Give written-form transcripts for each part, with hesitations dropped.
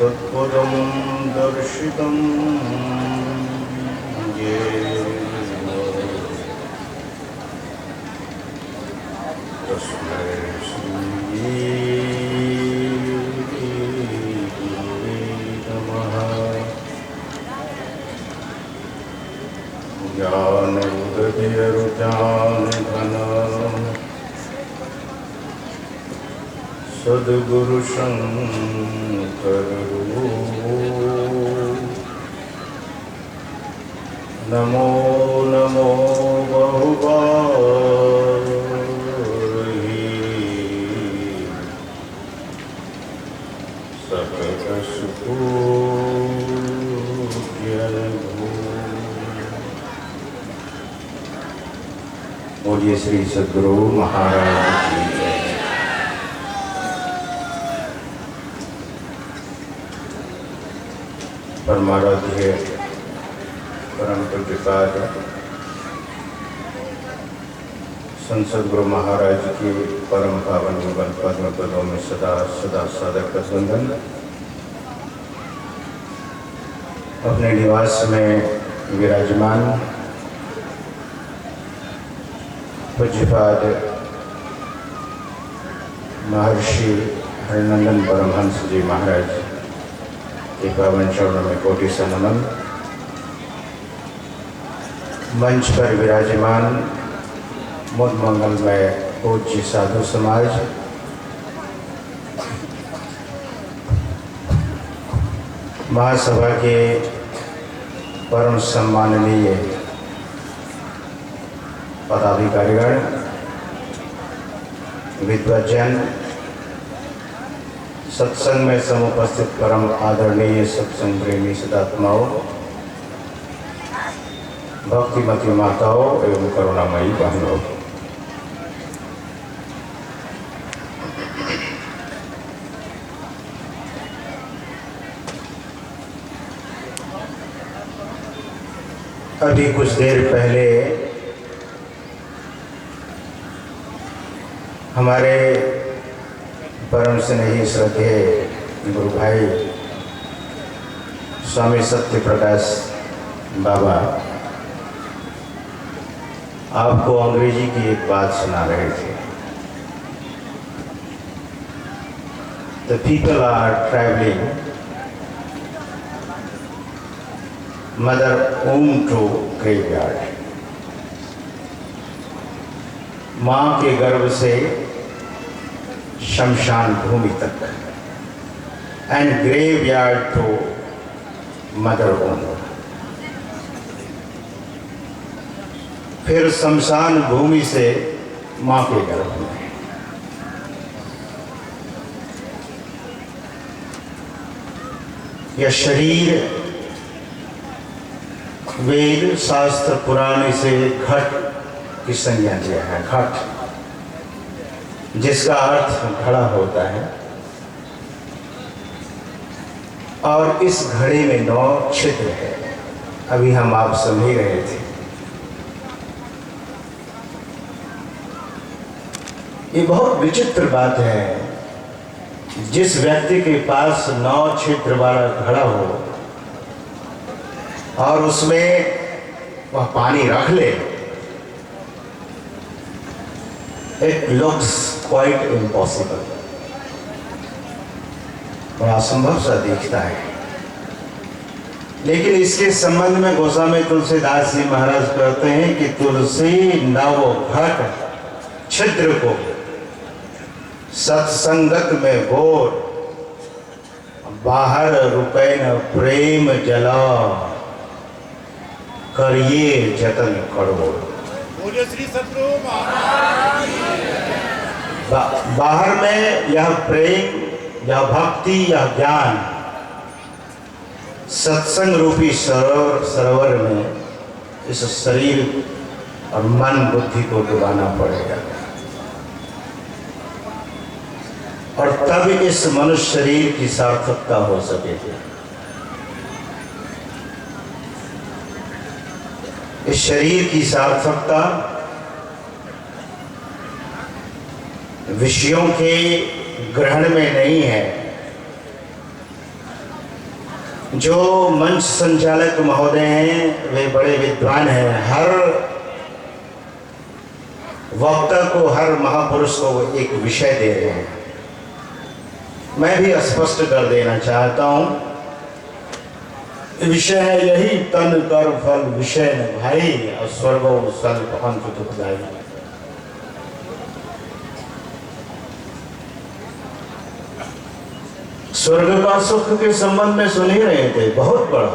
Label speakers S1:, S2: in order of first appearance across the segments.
S1: तत्पदं दर्शितं येन तस्मै श्री नमः। ज्ञानोदयरुचानघन सद्गुरु शंकर नमो नमो बहुबारही सकल सुपूज्य बोलिए श्री सद्गुरु महाराज की जय। परमाराध्य परम पूज्यपाद संत सद्गुरु महाराज की परम पावन युगल पद्म पदों में सदा सदा सादर प्रसंगन अपने निवास में विराजमान पूज्यपाद महर्षि हरिनंदन परमहंस जी महाराज के पावन चरणों में कोटि से नमन। मंच पर विराजमान मुद मंगल में पूज्य साधु समाज, महासभा के परम सम्माननीय पदाधिकारीगण, विद्वज्जन, सत्संग में समुपस्थित परम आदरणीय सत्संग प्रेमी सदात्माओं, भक्तिमती माताओं एवं करुणामयी बहनों, अभी कुछ देर पहले हमारे परम स्नेही श्रद्धेय गुरु भाई स्वामी सत्य प्रकाश बाबा आपको अंग्रेजी की एक बात सुना रहे थे। The people are traveling mother womb to graveyard। माँ के गर्भ से शमशान भूमि तक, and graveyard to mother womb. फिर शमशान भूमि से माँ के गर्भ में। यह शरीर वेद शास्त्र पुराण से घट की संज्ञा दिया है। घट जिसका अर्थ घड़ा होता है, और इस घड़े में 9 छिद्र है। अभी हम आप समझ रहे थे। ये बहुत विचित्र बात है, जिस व्यक्ति के पास 9 छिद्र वाला घड़ा हो और उसमें वह पानी रख ले, इट लुक्स क्वाइट इम्पॉसिबल, बड़ा असंभव सा दिखता है। लेकिन इसके संबंध में गोस्वामी तुलसीदास जी महाराज कहते हैं कि तुलसी नव घट छिद्र को सत्संगत में घोर, बाहर रुपए न प्रेम जला, करिए जतन करोड़।
S2: श्री सद्गुरु महाराज।
S1: बाहर में यह प्रेम, यह भक्ति, यह ज्ञान सत्संग रूपी सरोवर में इस शरीर और मन बुद्धि को डुबाना पड़ेगा, और तब इस मनुष्य शरीर की सार्थकता हो सकेगी। इस शरीर की सार्थकता विषयों के ग्रहण में नहीं है, जो मंच संचालक महोदय हैं वे बड़े विद्वान हैं। हर वक्ता को, हर महापुरुष को एक विषय दे रहे हैं। मैं भी स्पष्ट कर देना चाहता हूँ, विषय है यही तन कर फल विषय न भाई, और स्वर्गो स्वल्प अंत दुखदाई। स्वर्ग का सुख के संबंध में सुन ही रहे थे, बहुत बड़ा।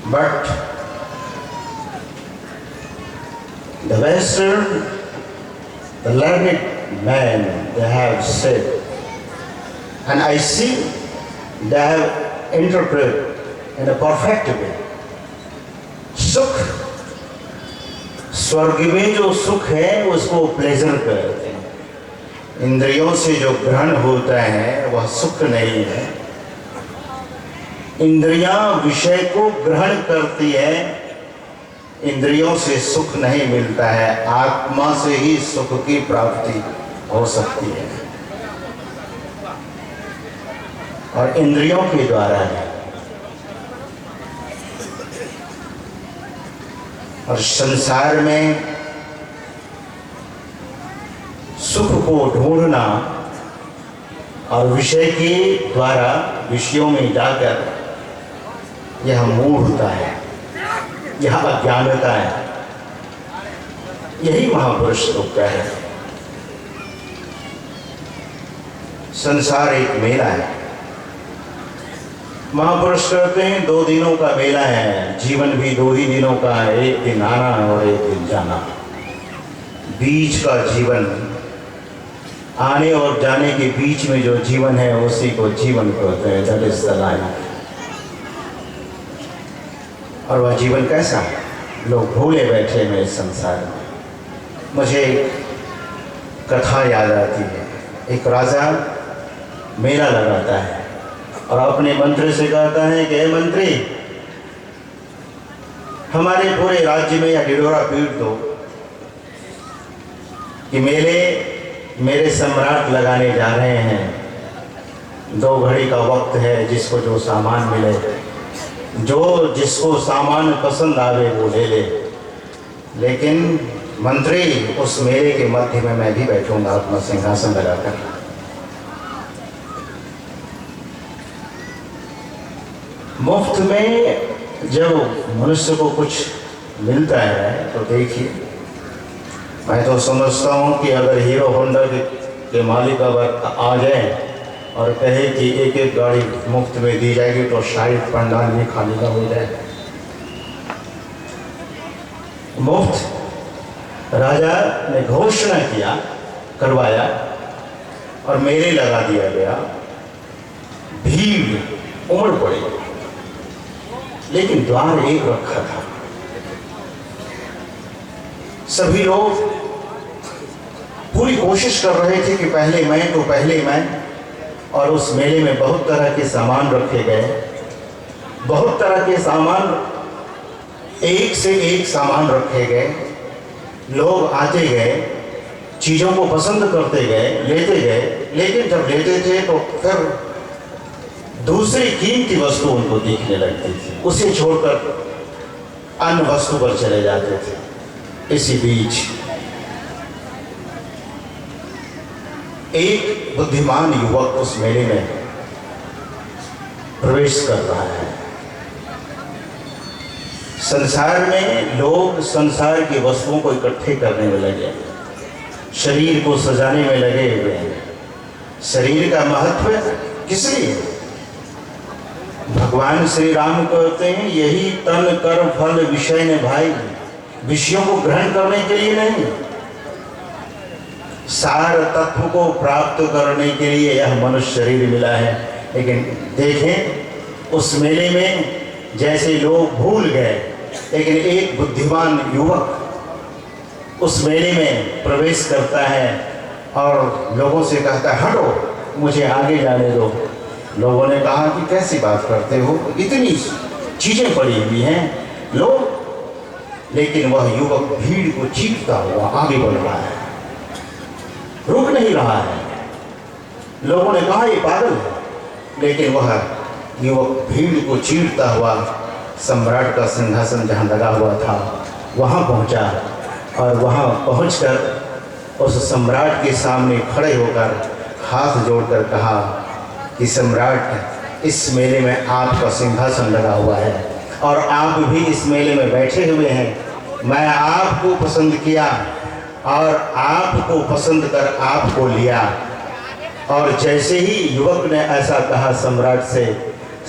S1: But the western, the learned men, they have said, and I see they have interpreted in a perfect way. सुख, स्वर्ग में जो सुख है उसको प्लेजर कहते हैं। इंद्रियों से जो ग्रहण होता है वह सुख नहीं है। इंद्रियां विषय को ग्रहण करती है, इंद्रियों से सुख नहीं मिलता है। आत्मा से ही सुख की प्राप्ति हो सकती है, और इंद्रियों के द्वारा है। और संसार में सुख को ढूंढना और विषय के द्वारा विषयों में जाकर यह मूढ़ता है, यह अज्ञानता है। यही महापुरुष लोग का है। संसार एक मेला है। महापुरुष कहते हैं 2 दिनों का मेला है, जीवन भी 2 ही दिनों का है, एक दिन आना और एक दिन जाना। बीच का जीवन, आने और जाने के बीच में जो जीवन है उसी को जीवन कहते हैं, दैट इज द लाइफ। और वह जीवन कैसा है? लोग भूले बैठे में इस संसार में। मुझे एक कथा याद आती है। एक राजा मेला लगाता है और अपने मंत्री से कहता है कि हे मंत्री, हमारे पूरे राज्य में यह ढिढोरा पीट दो कि मेरे सम्राट लगाने जा रहे हैं। 2 घड़ी का वक्त है, जिसको जो सामान मिले, जो जिसको सामान पसंद आवे वो ले ले। लेकिन मंत्री, उस मेले के मध्य में मैं भी बैठूंगा अपना सिंहासन लगाकर। मुफ्त में जब मनुष्य को कुछ मिलता है तो देखिए, मैं तो समझता हूँ कि अगर हीरो होंडा के मालिक अगर आ जाए और कहे कि एक गाड़ी मुफ्त में दी जाएगी तो शायद पंडाल भी खाली का हो जाए। मुफ्त राजा ने घोषणा करवाया और मेले लगा दिया गया। भीड़ उमड़ पड़ी, लेकिन द्वार एक रखा था। सभी लोग पूरी कोशिश कर रहे थे कि पहले मैं। और उस मेले में बहुत तरह के सामान रखे गए, बहुत तरह के सामान, एक से एक सामान रखे गए। लोग आते गए, चीज़ों को पसंद करते गए, लेते गए। लेकिन जब लेते थे तो फिर दूसरी कीमती वस्तु उनको दिखने लगती थी, उसे छोड़कर अन्य वस्तु पर चले जाते थे। इसी बीच एक बुद्धिमान युवक उस मेले में प्रवेश कर रहा है। संसार में लोग संसार की वस्तुओं को इकट्ठे करने में लगे, शरीर को सजाने में लगे हुए हैं। शरीर का महत्व किस लिए? भगवान श्री राम कहते हैं यही तन कर फल विषय ने भाई, विषयों को ग्रहण करने के लिए नहीं, सार तत्व को प्राप्त करने के लिए यह मनुष्य शरीर मिला है। लेकिन देखें उस मेले में जैसे लोग भूल गए, लेकिन एक बुद्धिमान युवक उस मेले में प्रवेश करता है और लोगों से कहता है हटो, मुझे आगे जाने दो। लोगों ने कहा कि कैसी बात करते हो, इतनी चीजें पड़ी हुई हैं लोग। लेकिन वह युवक भीड़ को चीखता हुआ आगे बढ़ रहा है, रुक नहीं रहा है। लोगों ने कहा ये पागल है, लेकिन वह युवक भीड़ को चीरता हुआ सम्राट का सिंहासन जहाँ लगा हुआ था वहाँ पहुँचा, और वहाँ पहुँचकर उस सम्राट के सामने खड़े होकर हाथ जोड़कर कहा कि सम्राट, इस मेले में आपका सिंहासन लगा हुआ है और आप भी इस मेले में बैठे हुए हैं। मैं आपको पसंद किया और आपको पसंद कर आपको लिया। और जैसे ही युवक ने ऐसा कहा सम्राट से,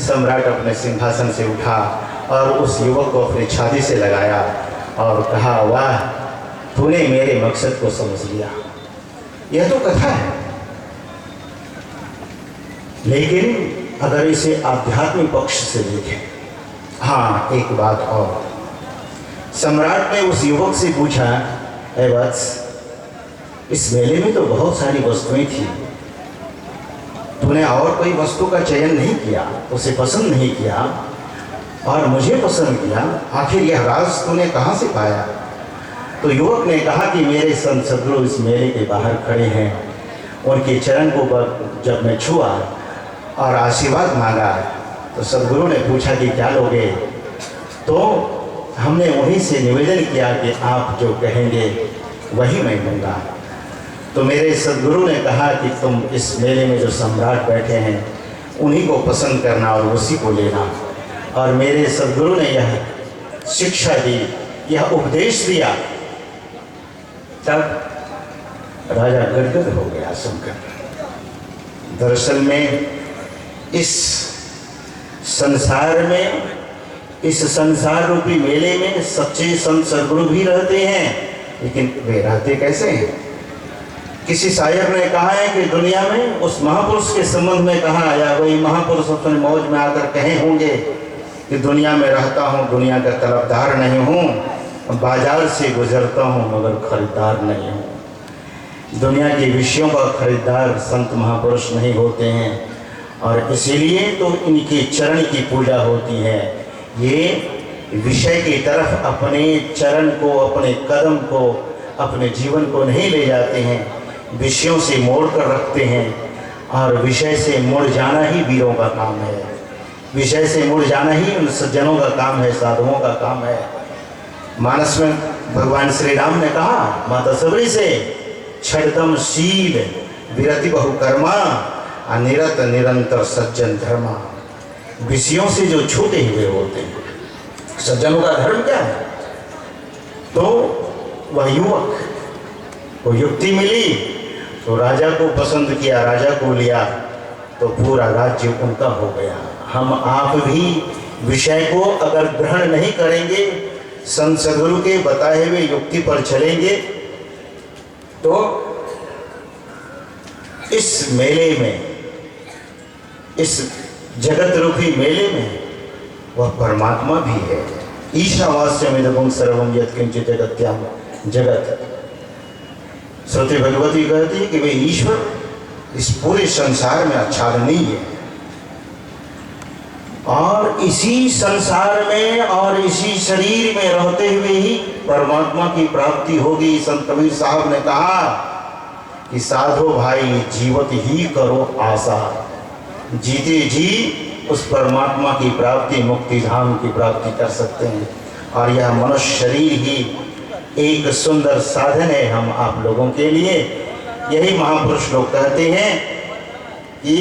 S1: सम्राट अपने सिंहासन से उठा और उस युवक को अपनी छाती से लगाया और कहा, वाह, तूने मेरे मकसद को समझ लिया। यह तो कथा है, लेकिन अगर इसे आध्यात्मिक पक्ष से देखें, हाँ, एक बात और, सम्राट ने उस युवक से पूछा, ऐ वत्स, इस मेले में तो बहुत सारी वस्तुएं थी, तूने और कोई वस्तु का चयन नहीं किया, उसे पसंद नहीं किया और मुझे पसंद किया, आखिर यह राज तूने कहाँ से पाया? तो युवक ने कहा कि मेरे संत सदगुरु इस मेले के बाहर खड़े हैं, उनके चरण को जब मैं छुआ और आशीर्वाद मांगा तो सदगुरु ने पूछा कि क्या लोगे? तो हमने उन्हीं से निवेदन किया कि आप जो कहेंगे वही मैं दूंगा। तो मेरे सदगुरु ने कहा कि तुम इस मेले में जो सम्राट बैठे हैं उन्हीं को पसंद करना और उसी को लेना। और मेरे सदगुरु ने यह शिक्षा दी, यह उपदेश दिया, तब राजा गदगद हो गया सुनकर। दरअसल में इस संसार में, इस संसार रूपी मेले में सच्चे संत सदगुरु भी रहते हैं, लेकिन वे रहते कैसे हैं? किसी शायर ने कहा है कि दुनिया में उस महापुरुष के संबंध में कहा, या वही महापुरुष अपने मौज में आकर कहे होंगे कि दुनिया में रहता हूँ, दुनिया का तलबदार नहीं हूँ, बाजार से गुजरता हूँ मगर खरीदार नहीं हूँ। दुनिया के विषयों का खरीदार संत महापुरुष नहीं होते हैं, और इसीलिए तो इनके चरण की पूजा होती है। ये विषय की तरफ अपने चरण को, अपने कदम को, अपने जीवन को नहीं ले जाते हैं, विषयों से मोड़ कर रखते हैं, और विषय से मुड़ जाना ही वीरों का काम है, विषय से मुड़ जाना ही उन सज्जनों का काम है, साधुओं का काम है। मानस में भगवान श्री राम ने कहा माता सबरी से, छड़दम शील विरति बहुकर्मा, अनिरत निरंतर सज्जन धर्मा। विषयों से जो छूटे हुए होते हैं, सज्जनों का धर्म क्या है? तो वह युवक को युक्ति मिली तो राजा को पसंद किया, राजा को लिया, तो पूरा राज्य उनका हो गया। हम आप भी विषय को अगर ग्रहण नहीं करेंगे, संत सदगुरु के बताए हुए युक्ति पर चलेंगे, तो इस मेले में, इस जगत रूपी मेले में वह परमात्मा भी है। ईशावास्यमिदं सर्वं यत्किंचित् जगत्याम जगत। श्रुति भगवती कहती है कि वे ईश्वर इस पूरे संसार में आच्छादनीय है, और इसी संसार में और इसी शरीर में रहते हुए ही परमात्मा की प्राप्ति होगी। संत कबीर साहब ने कहा कि साधो भाई जीवत ही करो आशा, जीते जी उस परमात्मा की प्राप्ति, मुक्ति धाम की प्राप्ति कर सकते हैं। और यह मनुष्य शरीर ही एक सुंदर साधन है हम आप लोगों के लिए। यही महापुरुष लोग कहते हैं कि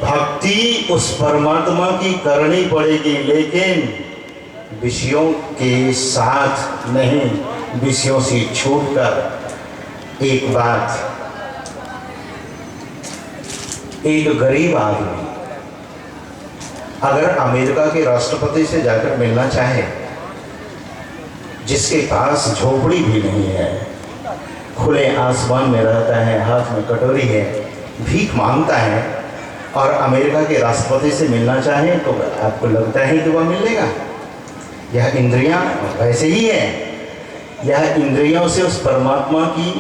S1: भक्ति उस परमात्मा की करनी पड़ेगी, लेकिन विषयों के साथ नहीं, विषयों से छूटकर। एक बात, एक गरीब आदमी अगर अमेरिका के राष्ट्रपति से जाकर मिलना चाहे, जिसके पास झोपड़ी भी नहीं है, खुले आसमान में रहता है, हाथ में कटोरी है, भीख मांगता है, और अमेरिका के राष्ट्रपति से मिलना चाहे, तो आपको लगता है कि वह मिलेगा? यह इंद्रियां वैसे ही है, यह इंद्रियों से उस परमात्मा की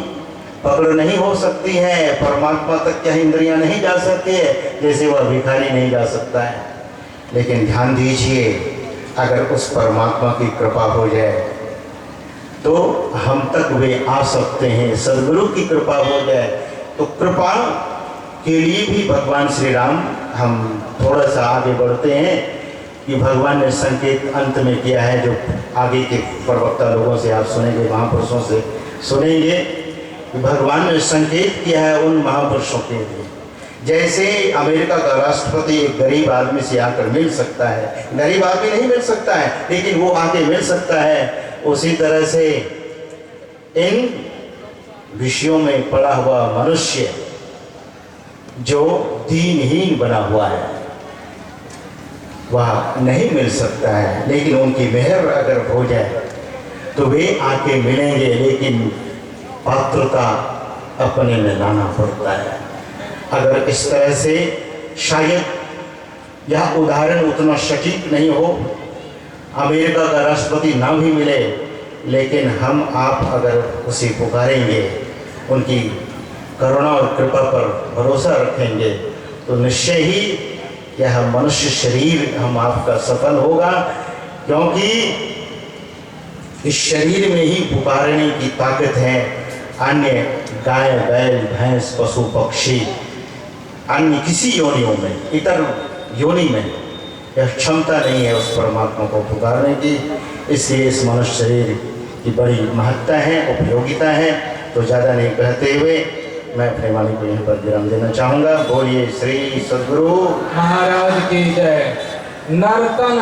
S1: पकड़ नहीं हो सकती है। परमात्मा तक यह इंद्रियां नहीं जा सकती है, जैसे वह भिखारी नहीं जा सकता है। लेकिन ध्यान दीजिए, अगर उस परमात्मा की कृपा हो जाए तो हम तक वे आ सकते हैं। सदगुरु की कृपा हो जाए तो कृपा के लिए भी भगवान श्री राम हम थोड़ा सा आगे बढ़ते हैं कि भगवान ने संकेत अंत में किया है, जो आगे के प्रवक्ता लोगों से आप सुनेंगे, महापुरुषों से सुनेंगे कि भगवान ने संकेत किया है उन महापुरुषों के लिए। जैसे अमेरिका का राष्ट्रपति एक गरीब आदमी से आकर मिल सकता है, गरीब आदमी नहीं मिल सकता है लेकिन वो आके मिल सकता है, उसी तरह से इन विषयों में पड़ा हुआ मनुष्य जो दीनहीन बना हुआ है वह नहीं मिल सकता है, लेकिन उनकी मेहर अगर हो जाए तो वे आके मिलेंगे, लेकिन पात्रता अपने में लाना पड़ता है। अगर इस तरह से शायद यह उदाहरण उतना सटीक नहीं हो, अमेरिका का राष्ट्रपति ना भी मिले, लेकिन हम आप अगर उसे पुकारेंगे, उनकी करुणा और कृपा पर भरोसा रखेंगे, तो निश्चय ही यह मनुष्य शरीर हम आपका सफल होगा, क्योंकि इस शरीर में ही पुकारने की ताकत है। अन्य गाय बैल भैंस पशु पक्षी अन्य किसी योनियों में, इतर योनि में यह क्षमता नहीं है उस परमात्मा को पुकारने की। इसलिए इस मनुष्य शरीर की बड़ी महत्ता है, उपयोगिता है। तो ज़्यादा नहीं कहते हुए मैं अपने वाणी को यहीं पर विराम देना चाहूँगा। बोलिए श्री सद्गुरु
S3: महाराज की जय। नर्तन